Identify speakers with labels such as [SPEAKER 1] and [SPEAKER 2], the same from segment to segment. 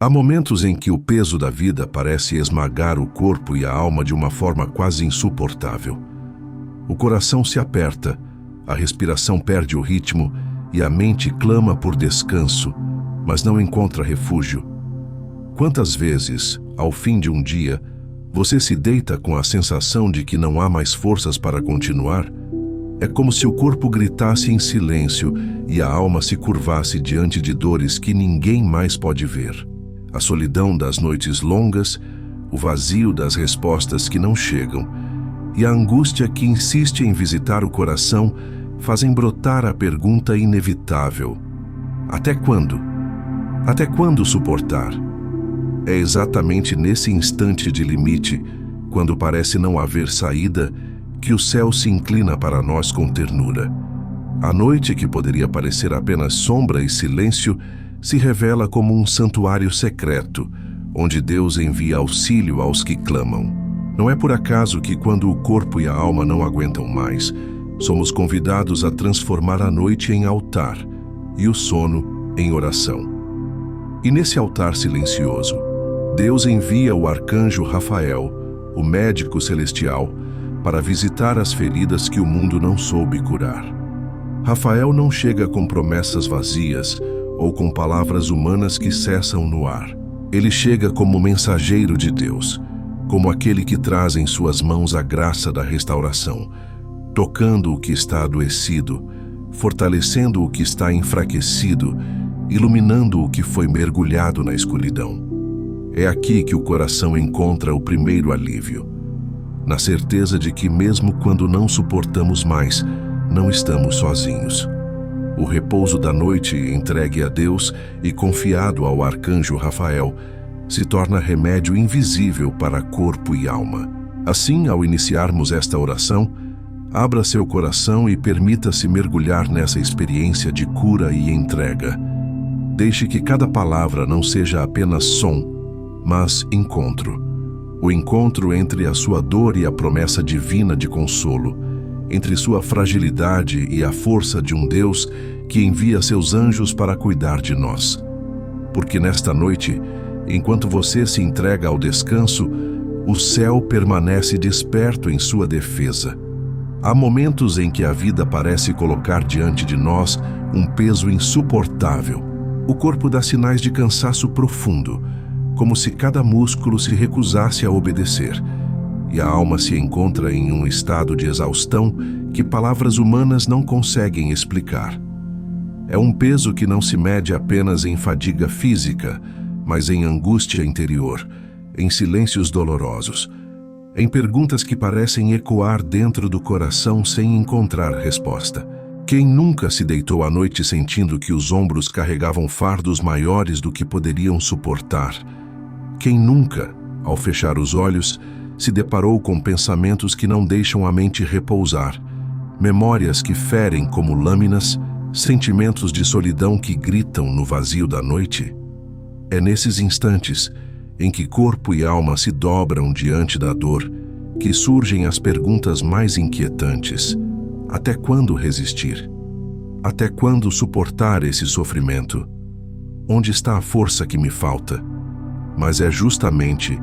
[SPEAKER 1] Há momentos em que o peso da vida parece esmagar o corpo e a alma de uma forma quase insuportável. O coração se aperta, a respiração perde o ritmo e a mente clama por descanso, mas não encontra refúgio. Quantas vezes, ao fim de um dia, você se deita com a sensação de que não há mais forças para continuar? É como se o corpo gritasse em silêncio e a alma se curvasse diante de dores que ninguém mais pode ver. A solidão das noites longas, o vazio das respostas que não chegam e a angústia que insiste em visitar o coração fazem brotar a pergunta inevitável: até quando? Até quando suportar? É exatamente nesse instante de limite, quando parece não haver saída, que o céu se inclina para nós com ternura. A noite, que poderia parecer apenas sombra e silêncio, se revela como um santuário secreto, onde Deus envia auxílio aos que clamam. Não é por acaso que, quando o corpo e a alma não aguentam mais, somos convidados a transformar a noite em altar e o sono em oração. E nesse altar silencioso, Deus envia o arcanjo Rafael, o médico celestial, para visitar as feridas que o mundo não soube curar. Rafael não chega com promessas vazias ou com palavras humanas que cessam no ar. Ele chega como mensageiro de Deus, como aquele que traz em suas mãos a graça da restauração, tocando o que está adoecido, fortalecendo o que está enfraquecido, iluminando o que foi mergulhado na escuridão. É aqui que o coração encontra o primeiro alívio, na certeza de que mesmo quando não suportamos mais, não estamos sozinhos. O repouso da noite, entregue a Deus e confiado ao arcanjo Rafael, se torna remédio invisível para corpo e alma. Assim, ao iniciarmos esta oração, abra seu coração e permita-se mergulhar nessa experiência de cura e entrega. Deixe que cada palavra não seja apenas som, mas encontro. O encontro entre a sua dor e a promessa divina de consolo, entre sua fragilidade e a força de um Deus que envia seus anjos para cuidar de nós. Porque nesta noite, enquanto você se entrega ao descanso, o céu permanece desperto em sua defesa. Há momentos em que a vida parece colocar diante de nós um peso insuportável. O corpo dá sinais de cansaço profundo, como se cada músculo se recusasse a obedecer, e a alma se encontra em um estado de exaustão que palavras humanas não conseguem explicar. É um peso que não se mede apenas em fadiga física, mas em angústia interior, em silêncios dolorosos, em perguntas que parecem ecoar dentro do coração sem encontrar resposta. Quem nunca se deitou à noite sentindo que os ombros carregavam fardos maiores do que poderiam suportar? Quem nunca, ao fechar os olhos, se deparou com pensamentos que não deixam a mente repousar, memórias que ferem como lâminas, sentimentos de solidão que gritam no vazio da noite? É nesses instantes, em que corpo e alma se dobram diante da dor, que surgem as perguntas mais inquietantes. Até quando resistir? Até quando suportar esse sofrimento? Onde está a força que me falta? Mas é justamente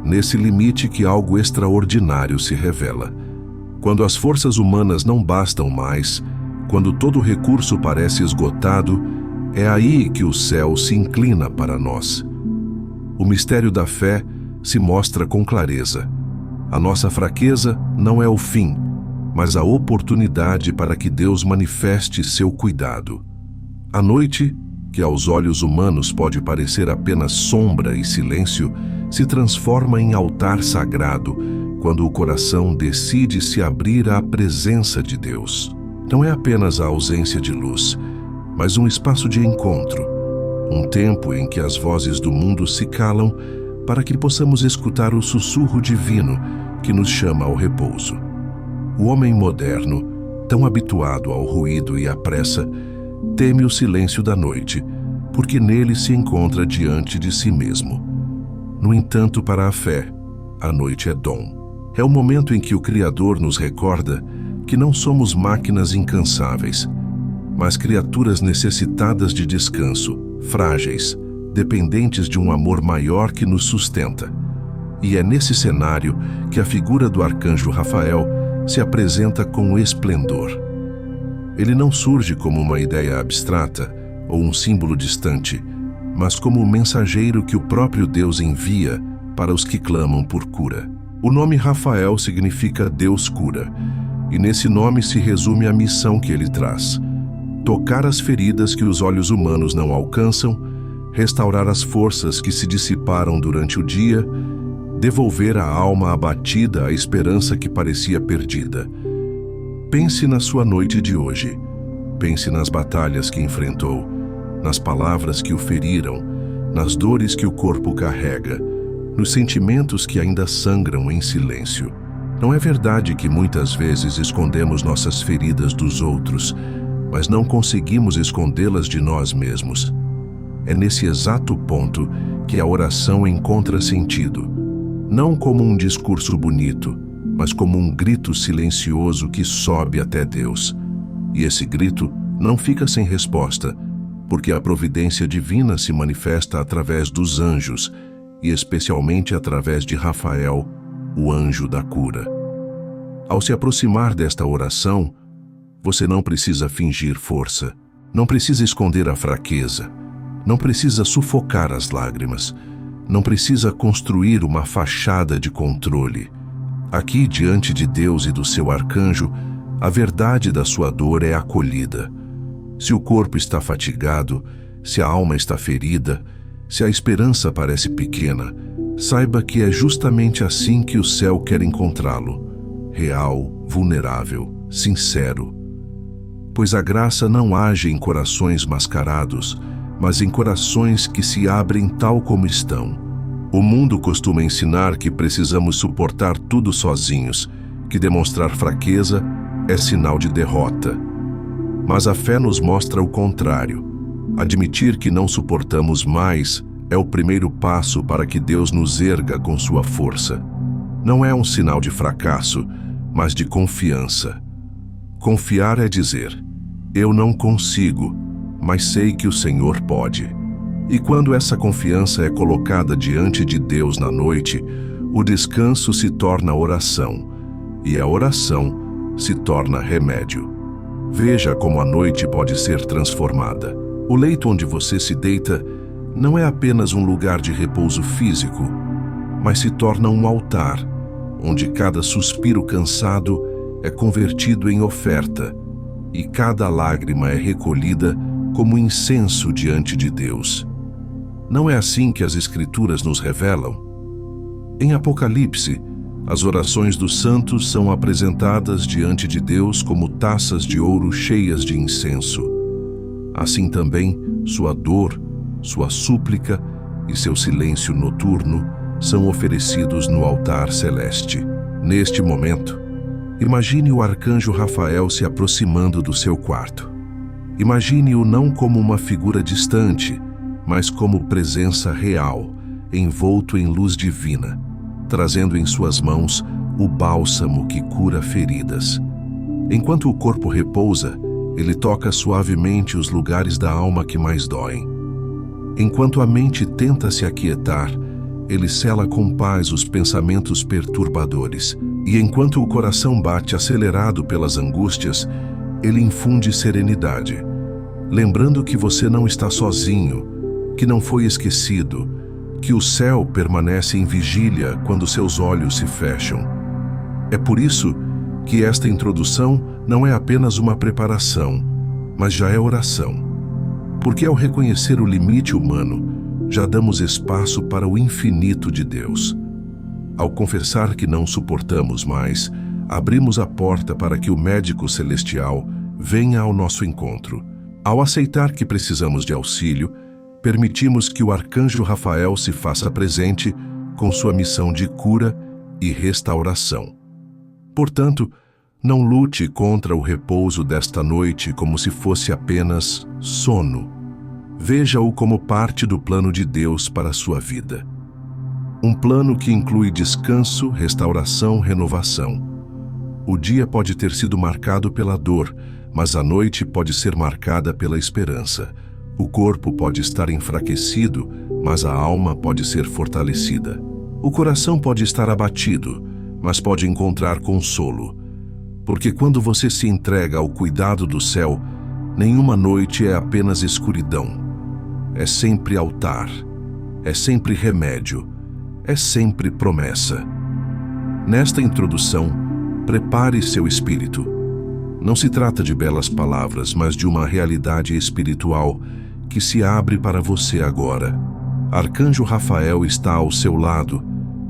[SPEAKER 1] nesse limite que algo extraordinário se revela. Quando as forças humanas não bastam mais, quando todo recurso parece esgotado, é aí que o céu se inclina para nós. O mistério da fé se mostra com clareza. A nossa fraqueza não é o fim, mas a oportunidade para que Deus manifeste seu cuidado. A noite, que aos olhos humanos pode parecer apenas sombra e silêncio, se transforma em altar sagrado quando o coração decide se abrir à presença de Deus. Não é apenas a ausência de luz, mas um espaço de encontro, um tempo em que as vozes do mundo se calam para que possamos escutar o sussurro divino que nos chama ao repouso. O homem moderno, tão habituado ao ruído e à pressa, teme o silêncio da noite, porque nele se encontra diante de si mesmo. No entanto, para a fé, a noite é dom. É o momento em que o Criador nos recorda que não somos máquinas incansáveis, mas criaturas necessitadas de descanso, frágeis, dependentes de um amor maior que nos sustenta. E é nesse cenário que a figura do arcanjo Rafael se apresenta com esplendor. Ele não surge como uma ideia abstrata ou um símbolo distante, mas como um mensageiro que o próprio Deus envia para os que clamam por cura. O nome Rafael significa Deus cura, e nesse nome se resume a missão que ele traz: tocar as feridas que os olhos humanos não alcançam, restaurar as forças que se dissiparam durante o dia, devolver à alma abatida a esperança que parecia perdida. Pense na sua noite de hoje. Pense nas batalhas que enfrentou, nas palavras que o feriram, nas dores que o corpo carrega, nos sentimentos que ainda sangram em silêncio. Não é verdade que muitas vezes escondemos nossas feridas dos outros, mas não conseguimos escondê-las de nós mesmos? É nesse exato ponto que a oração encontra sentido, não como um discurso bonito, mas como um grito silencioso que sobe até Deus. E esse grito não fica sem resposta, porque a providência divina se manifesta através dos anjos, e especialmente através de Rafael, o anjo da cura. Ao se aproximar desta oração, você não precisa fingir força, não precisa esconder a fraqueza, não precisa sufocar as lágrimas, não precisa construir uma fachada de controle. Aqui, diante de Deus e do seu arcanjo, a verdade da sua dor é acolhida. Se o corpo está fatigado, se a alma está ferida, se a esperança parece pequena, saiba que é justamente assim que o céu quer encontrá-lo: real, vulnerável, sincero. Pois a graça não age em corações mascarados, mas em corações que se abrem tal como estão. O mundo costuma ensinar que precisamos suportar tudo sozinhos, que demonstrar fraqueza é sinal de derrota. Mas a fé nos mostra o contrário. Admitir que não suportamos mais é o primeiro passo para que Deus nos erga com sua força. Não é um sinal de fracasso, mas de confiança. Confiar é dizer: eu não consigo, mas sei que o Senhor pode. E quando essa confiança é colocada diante de Deus na noite, o descanso se torna oração, e a oração se torna remédio. Veja como a noite pode ser transformada. O leito onde você se deita não é apenas um lugar de repouso físico, mas se torna um altar, onde cada suspiro cansado é convertido em oferta, e cada lágrima é recolhida como incenso diante de Deus. Não é assim que as Escrituras nos revelam? Em Apocalipse, as orações dos santos são apresentadas diante de Deus como taças de ouro cheias de incenso. Assim também, sua dor, sua súplica e seu silêncio noturno são oferecidos no altar celeste. Neste momento, imagine o arcanjo Rafael se aproximando do seu quarto. Imagine-o não como uma figura distante, mas como presença real, envolto em luz divina, trazendo em suas mãos o bálsamo que cura feridas. Enquanto o corpo repousa, ele toca suavemente os lugares da alma que mais doem. Enquanto a mente tenta se aquietar, ele sela com paz os pensamentos perturbadores. E enquanto o coração bate acelerado pelas angústias, ele infunde serenidade, lembrando que você não está sozinho, que não foi esquecido, que o céu permanece em vigília quando seus olhos se fecham. É por isso que esta introdução não é apenas uma preparação, mas já é oração. Porque ao reconhecer o limite humano, já damos espaço para o infinito de Deus. Ao confessar que não suportamos mais, abrimos a porta para que o médico celestial venha ao nosso encontro. Ao aceitar que precisamos de auxílio, permitimos que o arcanjo Rafael se faça presente com sua missão de cura e restauração. Portanto, não lute contra o repouso desta noite como se fosse apenas sono. Veja-o como parte do plano de Deus para a sua vida. Um plano que inclui descanso, restauração, renovação. O dia pode ter sido marcado pela dor, mas a noite pode ser marcada pela esperança. O corpo pode estar enfraquecido, mas a alma pode ser fortalecida. O coração pode estar abatido, mas pode encontrar consolo. Porque quando você se entrega ao cuidado do céu, nenhuma noite é apenas escuridão. É sempre altar, é sempre remédio, é sempre promessa. Nesta introdução, prepare seu espírito. Não se trata de belas palavras, mas de uma realidade espiritual que se abre para você agora. Arcanjo Rafael está ao seu lado,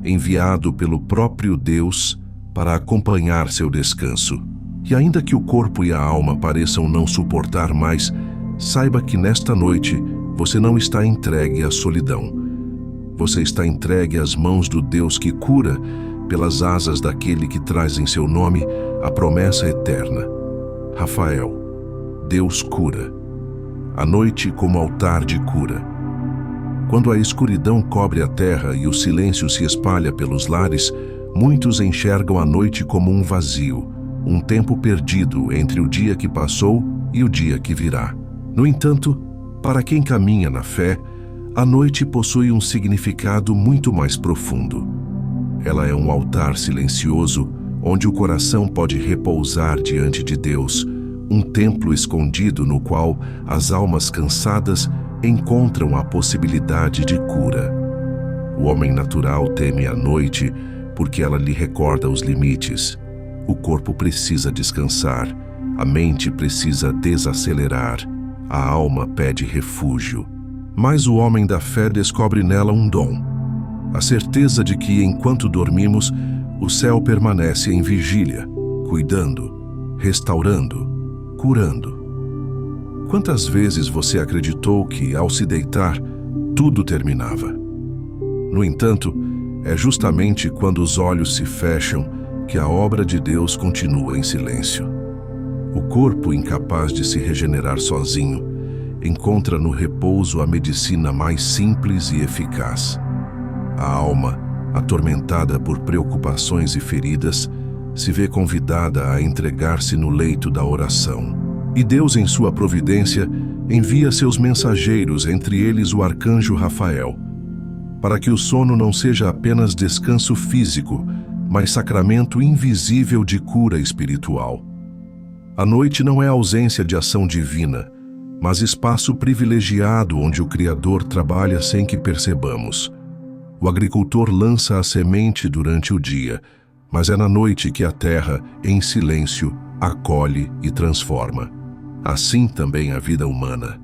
[SPEAKER 1] enviado pelo próprio Deus para acompanhar seu descanso. E ainda que o corpo e a alma pareçam não suportar mais, saiba que nesta noite você não está entregue à solidão. Você está entregue às mãos do Deus que cura, pelas asas daquele que traz em seu nome a promessa eterna. Rafael, Deus cura. A noite como altar de cura. Quando a escuridão cobre a terra e o silêncio se espalha pelos lares, muitos enxergam a noite como um vazio, um tempo perdido entre o dia que passou e o dia que virá. No entanto, para quem caminha na fé, a noite possui um significado muito mais profundo. Ela é um altar silencioso, onde o coração pode repousar diante de Deus, um templo escondido no qual as almas cansadas encontram a possibilidade de cura. O homem natural teme a noite porque ela lhe recorda os limites. O corpo precisa descansar, a mente precisa desacelerar, a alma pede refúgio. Mas o homem da fé descobre nela um dom. A certeza de que, enquanto dormimos, o céu permanece em vigília, cuidando, restaurando, curando. Quantas vezes você acreditou que, ao se deitar, tudo terminava? No entanto, é justamente quando os olhos se fecham que a obra de Deus continua em silêncio. O corpo, incapaz de se regenerar sozinho, encontra no repouso a medicina mais simples e eficaz. A alma, atormentada por preocupações e feridas, se vê convidada a entregar-se no leito da oração. E Deus, em sua providência, envia seus mensageiros, entre eles o arcanjo Rafael, para que o sono não seja apenas descanso físico, mas sacramento invisível de cura espiritual. A noite não é ausência de ação divina, mas espaço privilegiado onde o Criador trabalha sem que percebamos. O agricultor lança a semente durante o dia, mas é na noite que a terra, em silêncio, acolhe e transforma. Assim também a vida humana.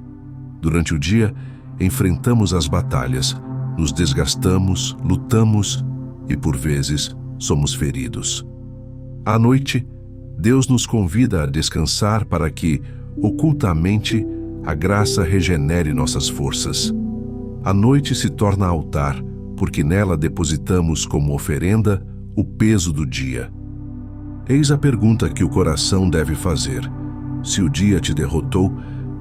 [SPEAKER 1] Durante o dia, enfrentamos as batalhas, nos desgastamos, lutamos e, por vezes, somos feridos. À noite, Deus nos convida a descansar para que, ocultamente, a graça regenere nossas forças. A noite se torna altar, porque nela depositamos como oferenda o peso do dia. Eis a pergunta que o coração deve fazer. Se o dia te derrotou,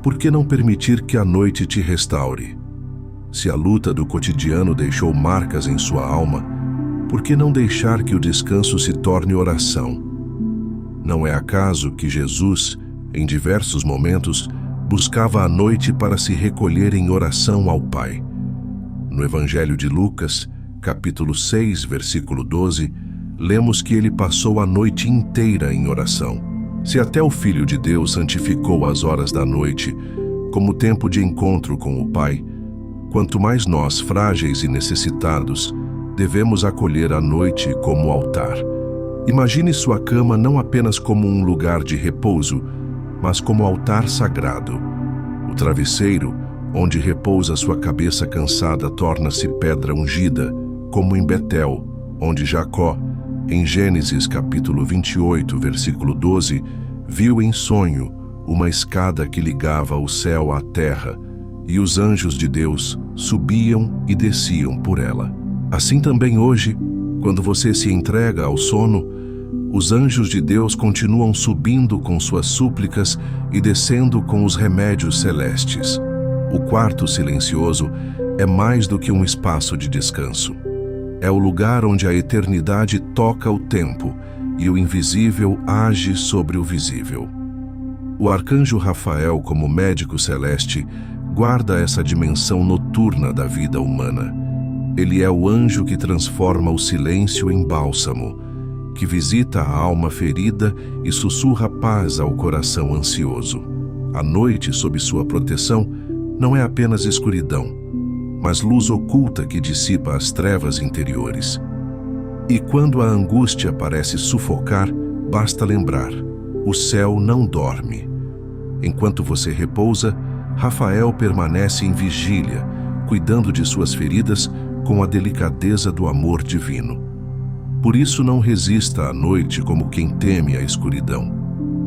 [SPEAKER 1] por que não permitir que a noite te restaure? Se a luta do cotidiano deixou marcas em sua alma, por que não deixar que o descanso se torne oração? Não é acaso que Jesus, em diversos momentos, buscava a noite para se recolher em oração ao Pai? No Evangelho de Lucas, capítulo 6, versículo 12, lemos que ele passou a noite inteira em oração. Se até o Filho de Deus santificou as horas da noite como tempo de encontro com o Pai, quanto mais nós, frágeis e necessitados, devemos acolher a noite como altar. Imagine sua cama não apenas como um lugar de repouso, mas como altar sagrado. O travesseiro, onde repousa sua cabeça cansada, torna-se pedra ungida, como em Betel, onde Jacó, em Gênesis capítulo 28, versículo 12, viu em sonho uma escada que ligava o céu à terra, e os anjos de Deus subiam e desciam por ela. Assim também hoje, quando você se entrega ao sono, os anjos de Deus continuam subindo com suas súplicas e descendo com os remédios celestes. O quarto silencioso é mais do que um espaço de descanso. É o lugar onde a eternidade toca o tempo e o invisível age sobre o visível. O arcanjo Rafael, como médico celeste, guarda essa dimensão noturna da vida humana. Ele é o anjo que transforma o silêncio em bálsamo, que visita a alma ferida e sussurra paz ao coração ansioso. A noite, sob sua proteção, não é apenas escuridão, mas luz oculta que dissipa as trevas interiores. E quando a angústia parece sufocar, basta lembrar: o céu não dorme. Enquanto você repousa, Rafael permanece em vigília, cuidando de suas feridas com a delicadeza do amor divino. Por isso, não resista à noite como quem teme a escuridão.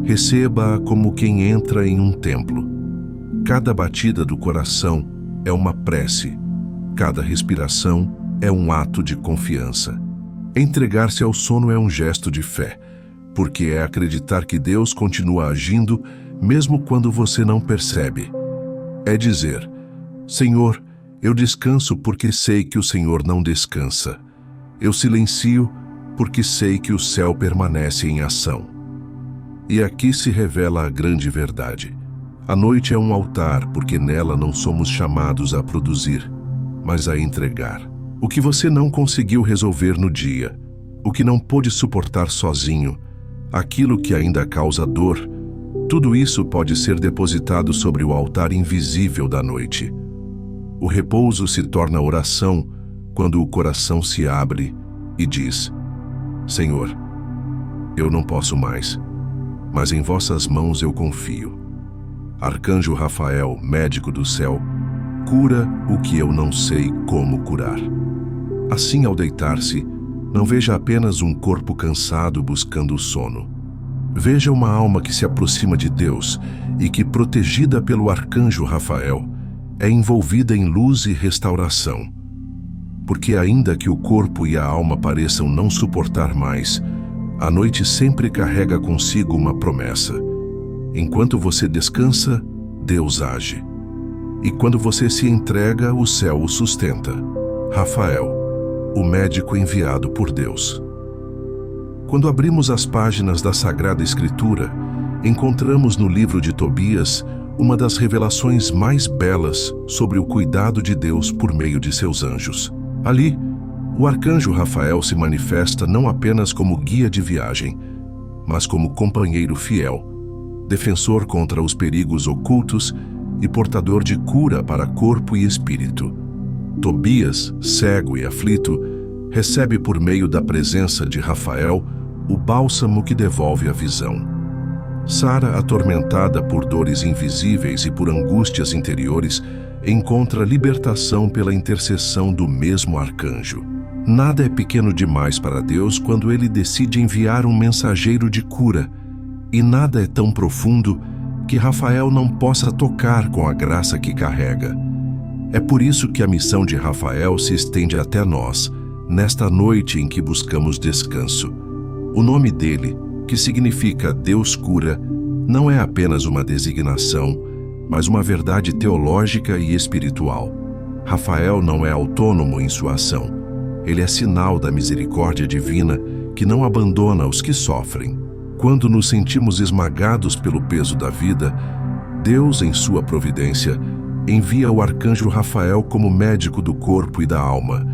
[SPEAKER 1] Receba-a como quem entra em um templo. Cada batida do coração é uma prece. Cada respiração é um ato de confiança. Entregar-se ao sono é um gesto de fé, porque é acreditar que Deus continua agindo mesmo quando você não percebe. É dizer: Senhor, eu descanso porque sei que o Senhor não descansa. Eu silencio porque sei que o céu permanece em ação. E aqui se revela a grande verdade. A noite é um altar porque nela não somos chamados a produzir, mas a entregar. O que você não conseguiu resolver no dia, o que não pôde suportar sozinho, aquilo que ainda causa dor, tudo isso pode ser depositado sobre o altar invisível da noite. O repouso se torna oração quando o coração se abre e diz: Senhor, eu não posso mais, mas em vossas mãos eu confio. Arcanjo Rafael, médico do céu, cura o que eu não sei como curar. Assim, ao deitar-se, não veja apenas um corpo cansado buscando o sono. Veja uma alma que se aproxima de Deus e que, protegida pelo arcanjo Rafael, é envolvida em luz e restauração. Porque ainda que o corpo e a alma pareçam não suportar mais, a noite sempre carrega consigo uma promessa. Enquanto você descansa, Deus age. E quando você se entrega, o céu o sustenta. Rafael, o médico enviado por Deus. Quando abrimos as páginas da Sagrada Escritura, encontramos no livro de Tobias uma das revelações mais belas sobre o cuidado de Deus por meio de seus anjos. Ali, o arcanjo Rafael se manifesta não apenas como guia de viagem, mas como companheiro fiel, defensor contra os perigos ocultos e portador de cura para corpo e espírito. Tobias, cego e aflito, recebe por meio da presença de Rafael o bálsamo que devolve a visão. Sara, atormentada por dores invisíveis e por angústias interiores, encontra libertação pela intercessão do mesmo arcanjo. Nada é pequeno demais para Deus quando ele decide enviar um mensageiro de cura, e nada é tão profundo que Rafael não possa tocar com a graça que carrega. É por isso que a missão de Rafael se estende até nós, nesta noite em que buscamos descanso. O nome dele, que significa Deus cura, não é apenas uma designação, mas uma verdade teológica e espiritual. Rafael não é autônomo em sua ação. Ele é sinal da misericórdia divina que não abandona os que sofrem. Quando nos sentimos esmagados pelo peso da vida, Deus, em sua providência, envia o arcanjo Rafael como médico do corpo e da alma,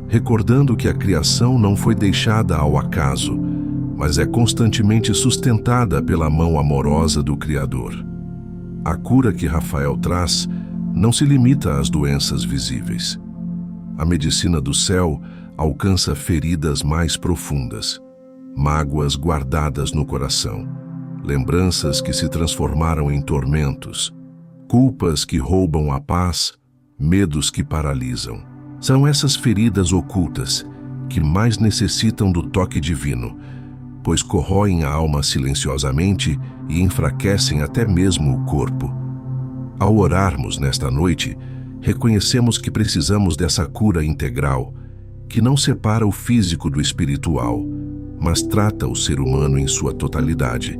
[SPEAKER 1] recordando que a criação não foi deixada ao acaso, mas é constantemente sustentada pela mão amorosa do Criador. A cura que Rafael traz não se limita às doenças visíveis. A medicina do céu alcança feridas mais profundas, mágoas guardadas no coração, lembranças que se transformaram em tormentos, culpas que roubam a paz, medos que paralisam. São essas feridas ocultas que mais necessitam do toque divino, pois corroem a alma silenciosamente e enfraquecem até mesmo o corpo. Ao orarmos nesta noite, reconhecemos que precisamos dessa cura integral, que não separa o físico do espiritual, mas trata o ser humano em sua totalidade,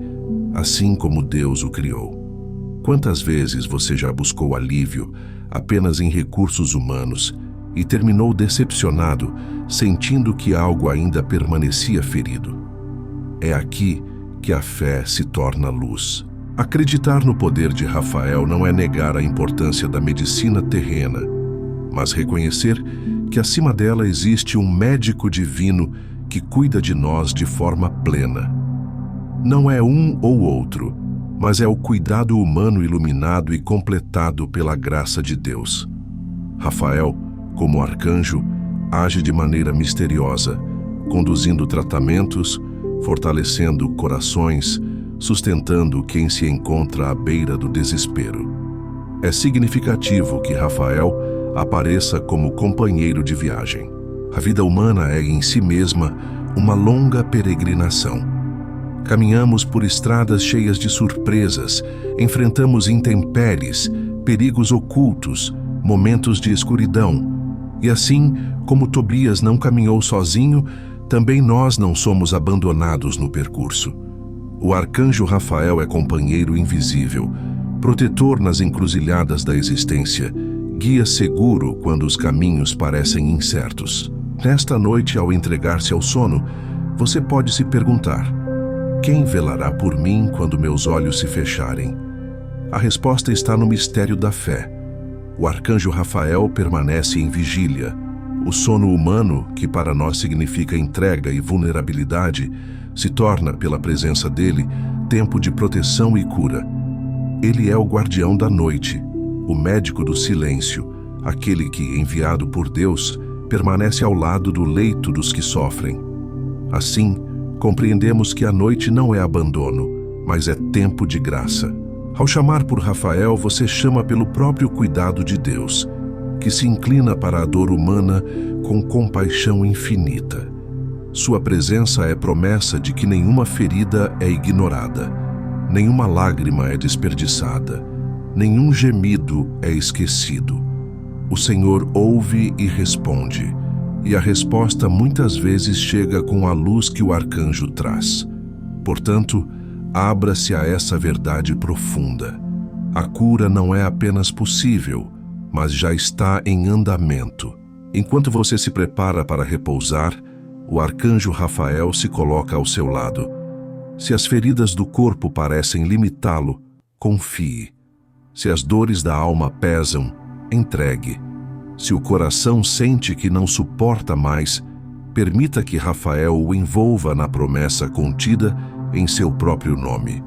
[SPEAKER 1] assim como Deus o criou. Quantas vezes você já buscou alívio apenas em recursos humanos e terminou decepcionado, sentindo que algo ainda permanecia ferido? É aqui que a fé se torna luz. Acreditar no poder de Rafael não é negar a importância da medicina terrena, mas reconhecer que acima dela existe um médico divino que cuida de nós de forma plena. Não é um ou outro, mas é o cuidado humano iluminado e completado pela graça de Deus. Rafael, como arcanjo, age de maneira misteriosa, conduzindo tratamentos, fortalecendo corações, sustentando quem se encontra à beira do desespero. É significativo que Rafael apareça como companheiro de viagem. A vida humana é em si mesma uma longa peregrinação. Caminhamos por estradas cheias de surpresas, enfrentamos intempéries, perigos ocultos, momentos de escuridão. E assim como Tobias não caminhou sozinho, também nós não somos abandonados no percurso. O arcanjo Rafael é companheiro invisível, protetor nas encruzilhadas da existência, guia seguro quando os caminhos parecem incertos. Nesta noite, ao entregar-se ao sono, você pode se perguntar: quem velará por mim quando meus olhos se fecharem? A resposta está no mistério da fé. O arcanjo Rafael permanece em vigília. O sono humano, que para nós significa entrega e vulnerabilidade, se torna, pela presença dele, tempo de proteção e cura. Ele é o guardião da noite, o médico do silêncio, aquele que, enviado por Deus, permanece ao lado do leito dos que sofrem. Assim, compreendemos que a noite não é abandono, mas é tempo de graça. Ao chamar por Rafael, você chama pelo próprio cuidado de Deus, que se inclina para a dor humana com compaixão infinita. Sua presença é promessa de que nenhuma ferida é ignorada, nenhuma lágrima é desperdiçada, nenhum gemido é esquecido. O Senhor ouve e responde, e a resposta muitas vezes chega com a luz que o arcanjo traz. Portanto, abra-se a essa verdade profunda. A cura não é apenas possível, mas já está em andamento. Enquanto você se prepara para repousar, o arcanjo Rafael se coloca ao seu lado. Se as feridas do corpo parecem limitá-lo, confie. Se as dores da alma pesam, entregue. Se o coração sente que não suporta mais, permita que Rafael o envolva na promessa contida em seu próprio nome.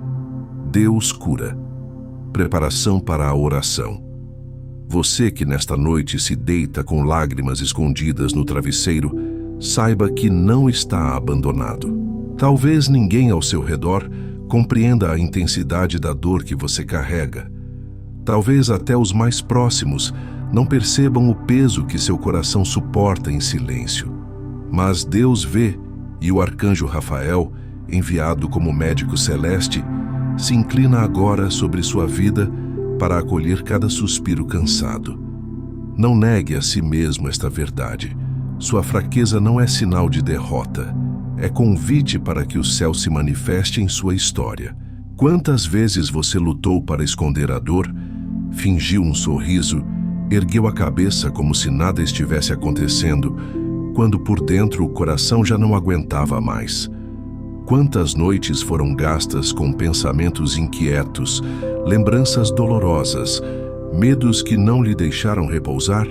[SPEAKER 1] Deus cura. Preparação para a oração. Você que nesta noite se deita com lágrimas escondidas no travesseiro, saiba que não está abandonado. Talvez ninguém ao seu redor compreenda a intensidade da dor que você carrega. Talvez até os mais próximos não percebam o peso que seu coração suporta em silêncio. Mas Deus vê, e o arcanjo Rafael, enviado como médico celeste, se inclina agora sobre sua vida para acolher cada suspiro cansado. Não negue a si mesmo esta verdade. Sua fraqueza não é sinal de derrota. É convite para que o céu se manifeste em sua história. Quantas vezes você lutou para esconder a dor, fingiu um sorriso, ergueu a cabeça como se nada estivesse acontecendo, quando por dentro o coração já não aguentava mais? Quantas noites foram gastas com pensamentos inquietos, lembranças dolorosas, medos que não lhe deixaram repousar?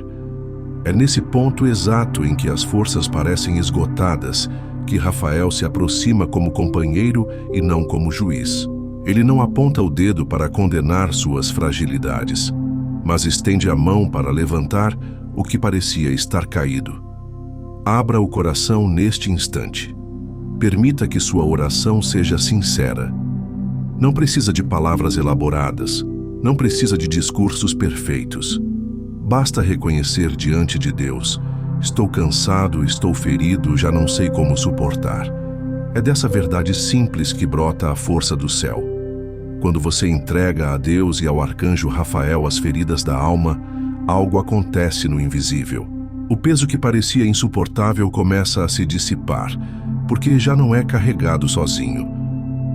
[SPEAKER 1] É nesse ponto exato em que as forças parecem esgotadas que Rafael se aproxima como companheiro e não como juiz. Ele não aponta o dedo para condenar suas fragilidades, mas estende a mão para levantar o que parecia estar caído. Abra o coração neste instante. Permita que sua oração seja sincera. Não precisa de palavras elaboradas, não precisa de discursos perfeitos. Basta reconhecer diante de Deus: estou cansado, estou ferido, já não sei como suportar. É dessa verdade simples que brota a força do céu. Quando você entrega a Deus e ao arcanjo Rafael as feridas da alma, algo acontece no invisível. O peso que parecia insuportável começa a se dissipar, porque já não é carregado sozinho.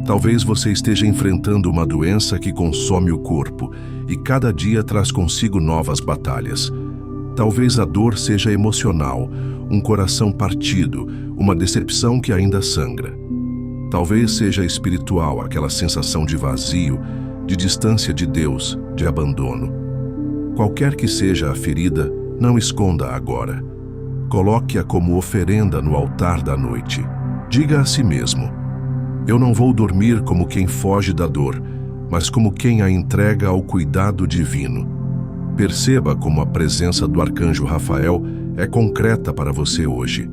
[SPEAKER 1] Talvez você esteja enfrentando uma doença que consome o corpo e cada dia traz consigo novas batalhas. Talvez a dor seja emocional, um coração partido, uma decepção que ainda sangra. Talvez seja espiritual, aquela sensação de vazio, de distância de Deus, de abandono. Qualquer que seja a ferida, não esconda agora. Coloque-a como oferenda no altar da noite. Diga a si mesmo: eu não vou dormir como quem foge da dor, mas como quem a entrega ao cuidado divino. Perceba como a presença do arcanjo Rafael é concreta para você hoje.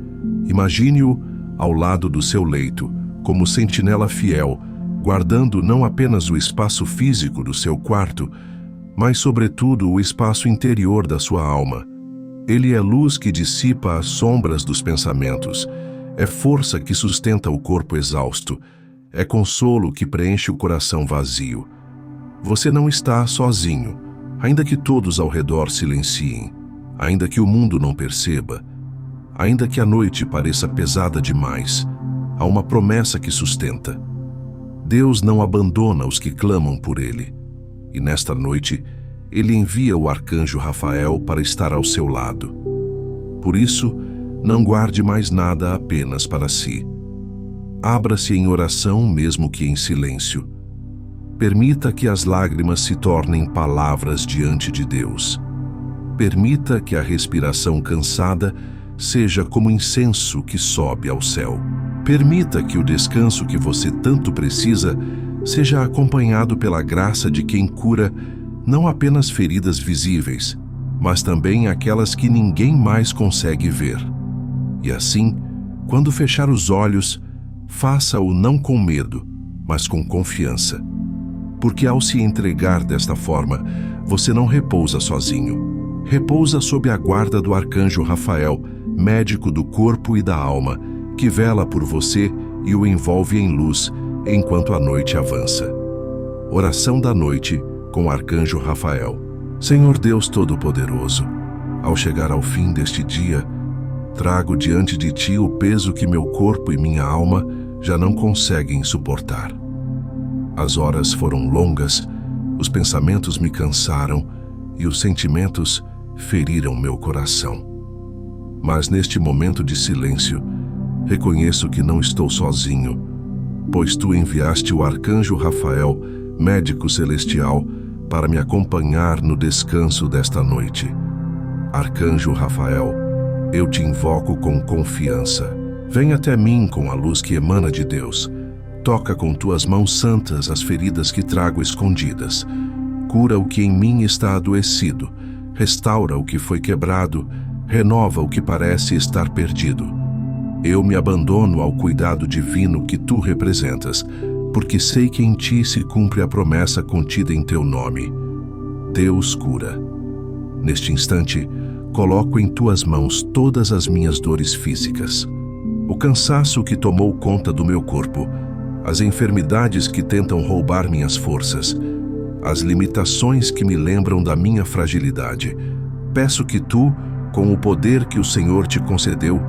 [SPEAKER 1] Imagine-o ao lado do seu leito, como sentinela fiel, guardando não apenas o espaço físico do seu quarto, mas, sobretudo, o espaço interior da sua alma. Ele é luz que dissipa as sombras dos pensamentos, é força que sustenta o corpo exausto, é consolo que preenche o coração vazio. Você não está sozinho, ainda que todos ao redor silenciem, ainda que o mundo não perceba, ainda que a noite pareça pesada demais, há uma promessa que sustenta. Deus não abandona os que clamam por Ele. E nesta noite, Ele envia o arcanjo Rafael para estar ao seu lado. Por isso, não guarde mais nada apenas para si. Abra-se em oração, mesmo que em silêncio. Permita que as lágrimas se tornem palavras diante de Deus. Permita que a respiração cansada seja como incenso que sobe ao céu. Permita que o descanso que você tanto precisa seja acompanhado pela graça de quem cura não apenas feridas visíveis, mas também aquelas que ninguém mais consegue ver. E assim, quando fechar os olhos, faça-o não com medo, mas com confiança. Porque ao se entregar desta forma, você não repousa sozinho. Repousa sob a guarda do arcanjo Rafael, médico do corpo e da alma, que vela por você e o envolve em luz enquanto a noite avança. Oração da noite com o arcanjo Rafael. Senhor Deus Todo-Poderoso, ao chegar ao fim deste dia, trago diante de Ti o peso que meu corpo e minha alma já não conseguem suportar. As horas foram longas, os pensamentos me cansaram e os sentimentos feriram meu coração. Mas neste momento de silêncio, reconheço que não estou sozinho, pois Tu enviaste o arcanjo Rafael, médico celestial, para me acompanhar no descanso desta noite. Arcanjo Rafael, eu te invoco com confiança. Vem até mim com a luz que emana de Deus. Toca com Tuas mãos santas as feridas que trago escondidas. Cura o que em mim está adoecido. Restaura o que foi quebrado. Renova o que parece estar perdido. Eu me abandono ao cuidado divino que Tu representas, porque sei que em Ti se cumpre a promessa contida em Teu nome. Deus cura. Neste instante, coloco em Tuas mãos todas as minhas dores físicas. O cansaço que tomou conta do meu corpo, as enfermidades que tentam roubar minhas forças, as limitações que me lembram da minha fragilidade. Peço que Tu, com o poder que o Senhor Te concedeu,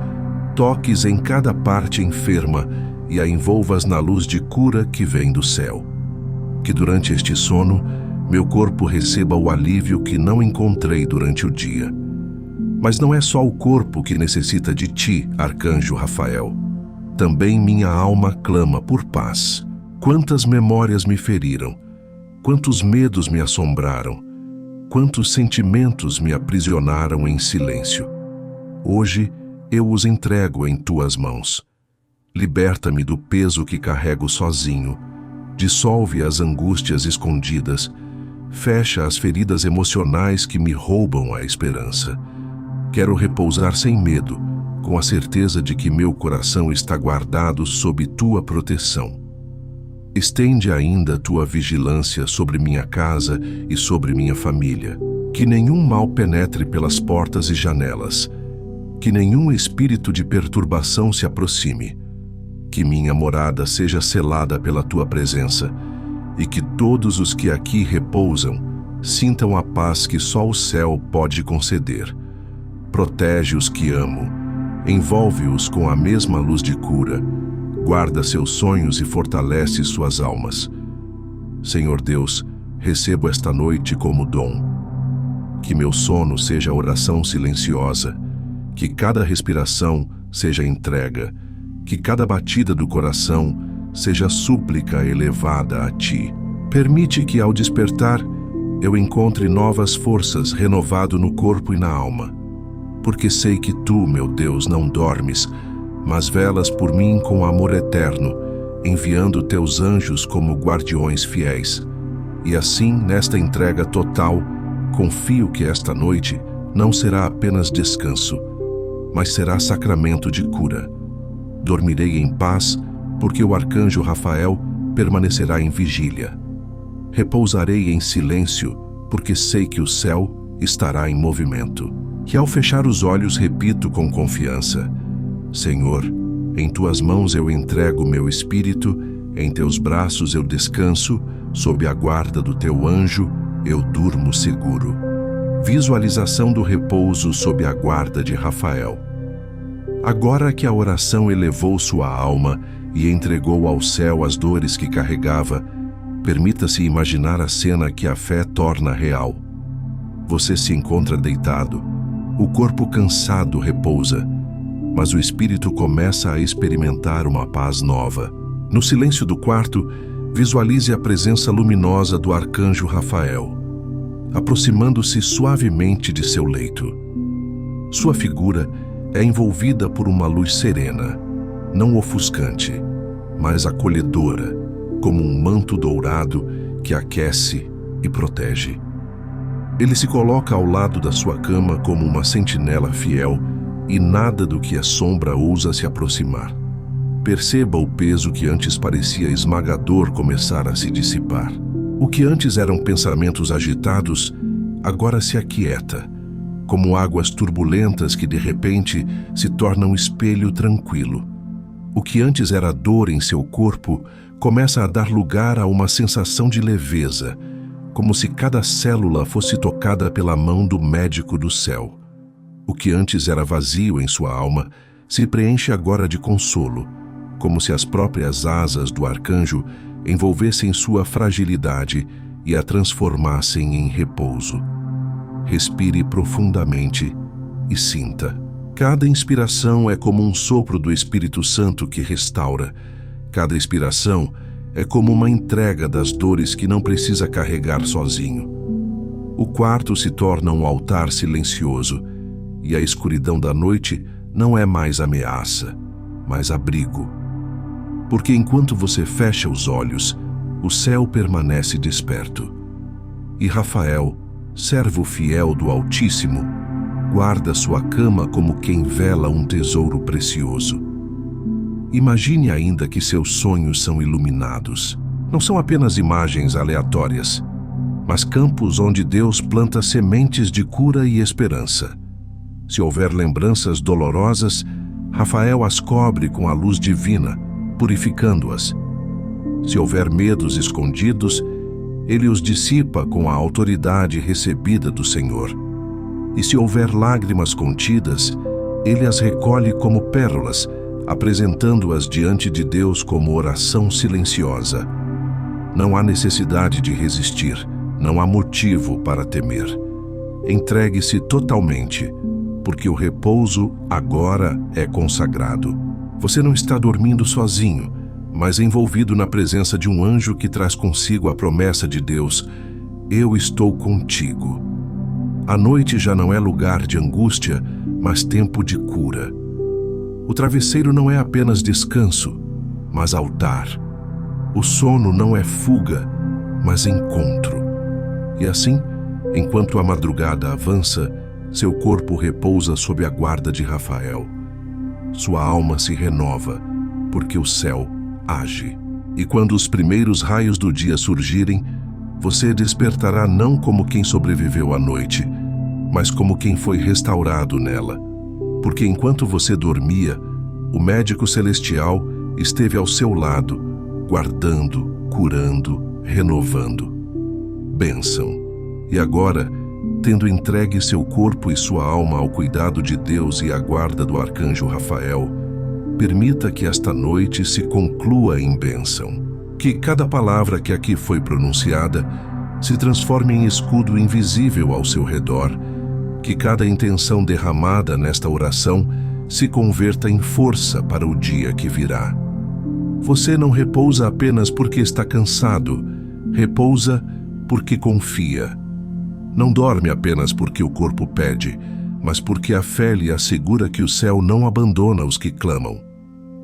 [SPEAKER 1] toques em cada parte enferma e a envolvas na luz de cura que vem do céu. Que durante este sono, meu corpo receba o alívio que não encontrei durante o dia. Mas não é só o corpo que necessita de Ti, arcanjo Rafael. Também minha alma clama por paz. Quantas memórias me feriram, quantos medos me assombraram, quantos sentimentos me aprisionaram em silêncio. Hoje eu os entrego em Tuas mãos. Liberta-me do peso que carrego sozinho, dissolve as angústias escondidas, fecha as feridas emocionais que me roubam a esperança. Quero repousar sem medo, com a certeza de que meu coração está guardado sob Tua proteção. Estende ainda Tua vigilância sobre minha casa e sobre minha família. Que nenhum mal penetre pelas portas e janelas. Que nenhum espírito de perturbação se aproxime. Que minha morada seja selada pela Tua presença e que todos os que aqui repousam sintam a paz que só o céu pode conceder. Protege os que amo, envolve-os com a mesma luz de cura, guarda seus sonhos e fortalece suas almas. Senhor Deus, recebo esta noite como dom. Que meu sono seja oração silenciosa, que cada respiração seja entrega, que cada batida do coração seja súplica elevada a Ti. Permite que, ao despertar, eu encontre novas forças renovado no corpo e na alma, porque sei que tu, meu Deus, não dormes, mas velas por mim com amor eterno, enviando teus anjos como guardiões fiéis. E assim, nesta entrega total, confio que esta noite não será apenas descanso, mas será sacramento de cura. Dormirei em paz, porque o arcanjo Rafael permanecerá em vigília. Repousarei em silêncio, porque sei que o céu estará em movimento. E ao fechar os olhos repito com confiança: Senhor, em tuas mãos eu entrego meu espírito, em teus braços eu descanso, sob a guarda do teu anjo eu durmo seguro. Visualização do repouso sob a guarda de Rafael. Agora que a oração elevou sua alma e entregou ao céu as dores que carregava, permita-se imaginar a cena que a fé torna real. Você se encontra deitado, o corpo cansado repousa, mas o espírito começa a experimentar uma paz nova. No silêncio do quarto, visualize a presença luminosa do arcanjo Rafael, aproximando-se suavemente de seu leito. Sua figura é envolvida por uma luz serena, não ofuscante, mas acolhedora, como um manto dourado que aquece e protege. Ele se coloca ao lado da sua cama como uma sentinela fiel e nada do que é sombra ousa se aproximar. Perceba o peso que antes parecia esmagador começar a se dissipar. O que antes eram pensamentos agitados, agora se aquieta, como águas turbulentas que de repente se tornam espelho tranquilo. O que antes era dor em seu corpo começa a dar lugar a uma sensação de leveza, como se cada célula fosse tocada pela mão do médico do céu. O que antes era vazio em sua alma se preenche agora de consolo, como se as próprias asas do arcanjo envolvessem sua fragilidade e a transformassem em repouso. Respire profundamente e sinta. Cada inspiração é como um sopro do Espírito Santo que restaura. Cada expiração é como uma entrega das dores que não precisa carregar sozinho. O quarto se torna um altar silencioso e a escuridão da noite não é mais ameaça, mas abrigo. Porque enquanto você fecha os olhos, o céu permanece desperto. E Rafael, servo fiel do Altíssimo, guarda sua cama como quem vela um tesouro precioso. Imagine ainda que seus sonhos são iluminados. Não são apenas imagens aleatórias, mas campos onde Deus planta sementes de cura e esperança. Se houver lembranças dolorosas, Rafael as cobre com a luz divina, purificando-as. Se houver medos escondidos, ele os dissipa com a autoridade recebida do Senhor. E se houver lágrimas contidas, ele as recolhe como pérolas, apresentando-as diante de Deus como oração silenciosa. Não há necessidade de resistir, não há motivo para temer. Entregue-se totalmente, porque o repouso agora é consagrado. Você não está dormindo sozinho, mas envolvido na presença de um anjo que traz consigo a promessa de Deus: eu estou contigo. A noite já não é lugar de angústia, mas tempo de cura. O travesseiro não é apenas descanso, mas altar. O sono não é fuga, mas encontro. E assim, enquanto a madrugada avança, seu corpo repousa sob a guarda de Rafael. Sua alma se renova, porque o céu age. E quando os primeiros raios do dia surgirem, você despertará não como quem sobreviveu à noite, mas como quem foi restaurado nela. Porque enquanto você dormia, o médico celestial esteve ao seu lado, guardando, curando, renovando. Bênção. E agora, tendo entregue seu corpo e sua alma ao cuidado de Deus e à guarda do arcanjo Rafael, permita que esta noite se conclua em bênção. Que cada palavra que aqui foi pronunciada se transforme em escudo invisível ao seu redor. Que cada intenção derramada nesta oração se converta em força para o dia que virá. Você não repousa apenas porque está cansado, Repousa porque confia. Não dorme apenas porque o corpo pede, mas porque a fé lhe assegura que o céu não abandona os que clamam.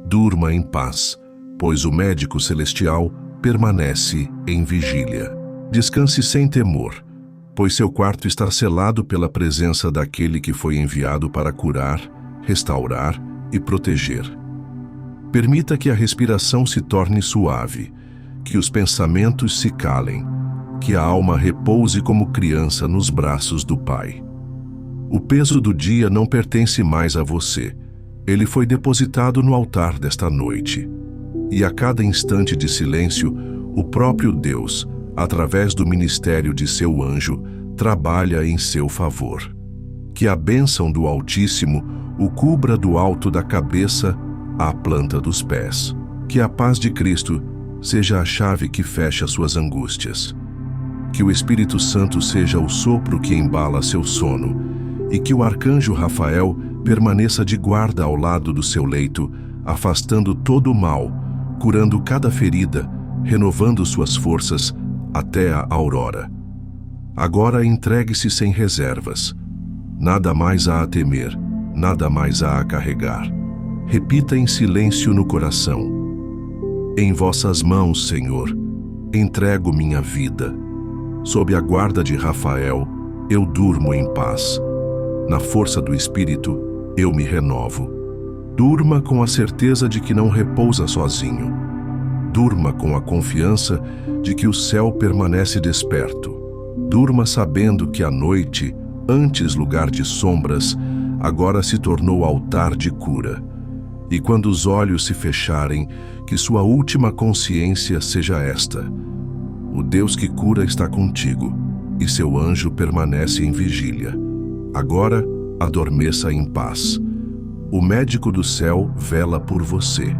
[SPEAKER 1] Durma em paz, pois o médico celestial permanece em vigília. Descanse sem temor, pois seu quarto está selado pela presença daquele que foi enviado para curar, restaurar e proteger. Permita que a respiração se torne suave, que os pensamentos se calem, que a alma repouse como criança nos braços do Pai. O peso do dia não pertence mais a você. Ele foi depositado no altar desta noite. E a cada instante de silêncio, o próprio Deus, através do ministério de seu anjo, trabalha em seu favor. Que a bênção do Altíssimo o cubra do alto da cabeça à planta dos pés. Que a paz de Cristo seja a chave que fecha suas angústias. Que o Espírito Santo seja o sopro que embala seu sono e que o arcanjo Rafael permaneça de guarda ao lado do seu leito, afastando todo o mal, curando cada ferida, renovando suas forças até a aurora. Agora entregue-se sem reservas. Nada mais há a temer, nada mais há a carregar. Repita em silêncio no coração: em vossas mãos, Senhor, entrego minha vida. Sob a guarda de Rafael, eu durmo em paz. Na força do Espírito, eu me renovo. Durma com a certeza de que não repousa sozinho. Durma com a confiança de que o céu permanece desperto. Durma sabendo que a noite, antes lugar de sombras, agora se tornou altar de cura. E quando os olhos se fecharem, que sua última consciência seja esta: o Deus que cura está contigo, e seu anjo permanece em vigília. Agora, adormeça em paz. O médico do céu vela por você.